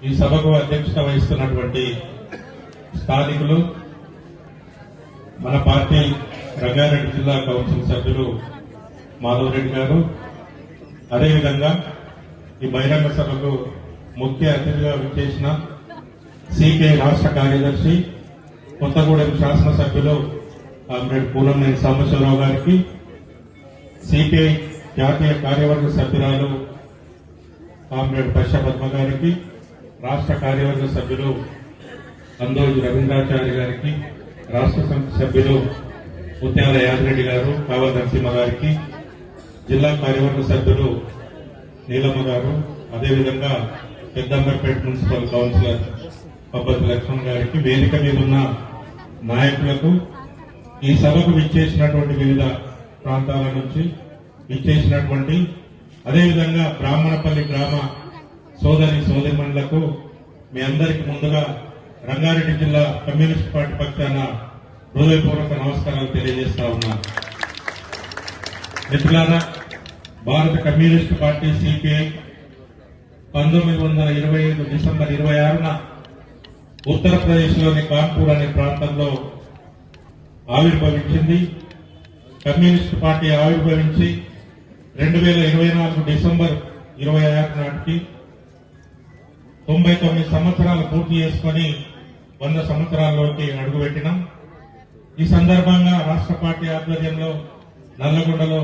ఈ సభకు అధ్యక్షత వహిస్తున్నటువంటి స్థానికులు, మన పార్టీ రంగారెడ్డి జిల్లా కౌన్సిల్ సభ్యులు మాధవరెడ్డి గారు, అదేవిధంగా ఈ బహిరంగ సభకు ముఖ్య అతిథిగా విచ్చేసిన సిపిఐ రాష్ట్ర కార్యదర్శి, కొత్తగూడెం శాసనసభ్యులు కామ్రేడ్ పూలంనేని సాంబశివరావు గారికి, సిపిఐ జాతీయ కార్యవర్గ సభ్యురాలు కామ్రేడ్ పశ్చ పద్మ గారికి, రాష్ట్ర కార్యవర్గ సభ్యులు అందోజు రవీంద్రాచార్య గారికి, రాష్ట్ర సమితి సభ్యులు ముత్యాల యాదిరెడ్డి గారు, కావల నరసింహ గారికి, జిల్లా కార్యవర్గ సభ్యులు నీలమ్మ గారు, అదేవిధంగా పెద్దంబర్పేట మున్సిపల్ కౌన్సిలర్ పబ్బతి లక్ష్మణ్ గారికి, వేదిక మీద ఉన్న నాయకులకు, ఈ సభకు విచ్చేసినటువంటి వివిధ ప్రాంతాల నుంచి విచ్చేసినటువంటి, అదేవిధంగా బ్రాహ్మణపల్లి గ్రామ సోదరి సోదరిమణులకు మీ అందరికీ ముందుగా రంగారెడ్డి జిల్లా కమ్యూనిస్ట్ పార్టీ పక్షాన హృదయపూర్వక నమస్కారాలు తెలియజేస్తా ఉన్నాను. మిత్రులారా, భారత కమ్యూనిస్ట్ పార్టీ సిపిఐ 1925 డిసెంబర్ 26న ఉత్తరప్రదేశ్లోని కాన్పూర్ అనే ప్రాంతంలో ఆవిర్భవించింది. కమ్యూనిస్ట్ పార్టీ ఆవిర్భవించి 2024 డిసెంబర్ 26 నాటికి 99 సంవత్సరాలు పూర్తి చేసుకుని 100 సంవత్సరాల్లోకి అడుగుపెట్టినాం. ఈ సందర్భంగా రాష్ట్ర పార్టీ ఆధ్వర్యంలో నల్లగొండలో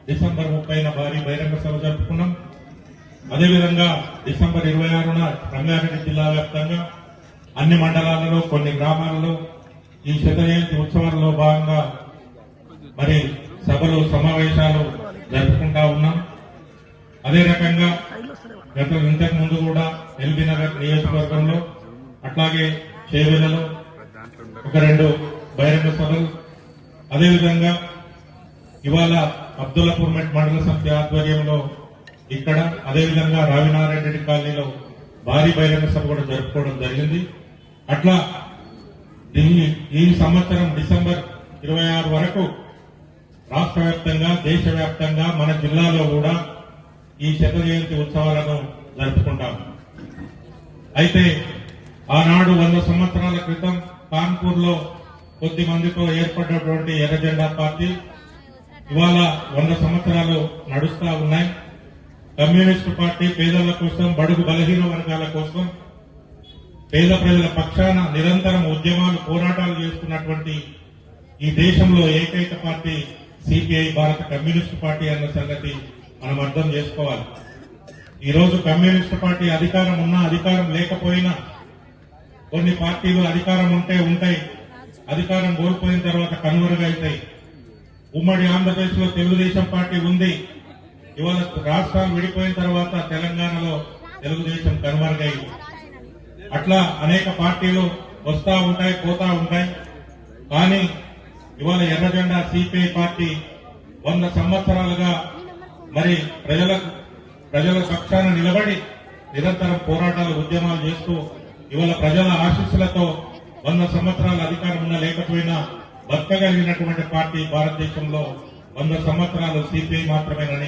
డిసెంబర్ 30న భారీ బహిరంగ సభ జరుపుకున్నాం. అదేవిధంగా డిసెంబర్ 26న రంగారెడ్డి జిల్లా వ్యాప్తంగా అన్ని మండలాలలో, కొన్ని గ్రామాలలో ఈ శత జయంతి ఉత్సవాల్లో భాగంగా మరి సభలు, సమావేశాలు జరుపుకుంటా ఉన్నాం. అదే రకంగా ఇంతకు ముందు కూడా ఎల్బీ నగర్ నియోజకవర్గంలో, అట్లాగే చేవెలలో ఒక 2 బహిరంగ సభలు, అదేవిధంగా ఇవాళ అబ్దుల్లాపూర్ మెట్ మండల సమితి ఆధ్వర్యంలో ఇక్కడ, అదేవిధంగా రావినారాయణ రెడ్డి కాలనీలో భారీ బహిరంగ సభ కూడా జరుపుకోవడం జరిగింది. అట్లా ఈ సంవత్సరం డిసెంబర్ 26 వరకు రాష్ట్ర వ్యాప్తంగా, దేశవ్యాప్తంగా, మన జిల్లాలో కూడా ఈ శత జయంతి ఉత్సవాలను జరుపుకుంటాం. అయితే ఆనాడు 100 సంవత్సరాల క్రితం కాన్పూర్ లో కొద్ది మందితో ఏర్పడినటువంటి ఎర్ర జెండా పార్టీ ఇవాళ 100 సంవత్సరాలు నడుస్తా ఉన్నాయి. కమ్యూనిస్టు పార్టీ పేదల కోసం, బడుగు బలహీన వర్గాల కోసం, పేద ప్రజల పక్షాన నిరంతరం ఉద్యమాలు, పోరాటాలు చేస్తున్నటువంటి ఈ దేశంలో ఏకైక పార్టీ సిపిఐ, భారత కమ్యూనిస్టు పార్టీ అన్న సంగతి మనం అర్థం చేసుకోవాలి. ఈ రోజు కమ్యూనిస్టు పార్టీ అధికారం ఉన్నా, అధికారం లేకపోయినా, కొన్ని పార్టీలు అధికారం ఉంటే ఉంటాయి, అధికారం కోల్పోయిన తర్వాత కనుమరుగైతాయి. ఉమ్మడి ఆంధ్రప్రదేశ్ లో తెలుగుదేశం పార్టీ ఉంది. ఇవాళ రాష్ట్రాలు విడిపోయిన తర్వాత తెలంగాణలో తెలుగుదేశం కనుమరుగైంది. అట్లా అనేక పార్టీలు వస్తా ఉంటాయి, పోతా ఉంటాయి. కానీ ఇవాళ ఎర్ర జెండా సిపిఐ పార్టీ 100 సంవత్సరాలుగా మరి ప్రజల పక్షాన నిలబడి నిరంతరం పోరాటాలు, ఉద్యమాలు చేస్తూ ఇవాళ ప్రజల ఆశీస్సులతో 100 సంవత్సరాల అధికారం ఉన్నా లేకపోయినా బతకగలిగినటువంటి పార్టీ భారతదేశంలో 100 సంవత్సరాలు సిపిఐ మాత్రమేనని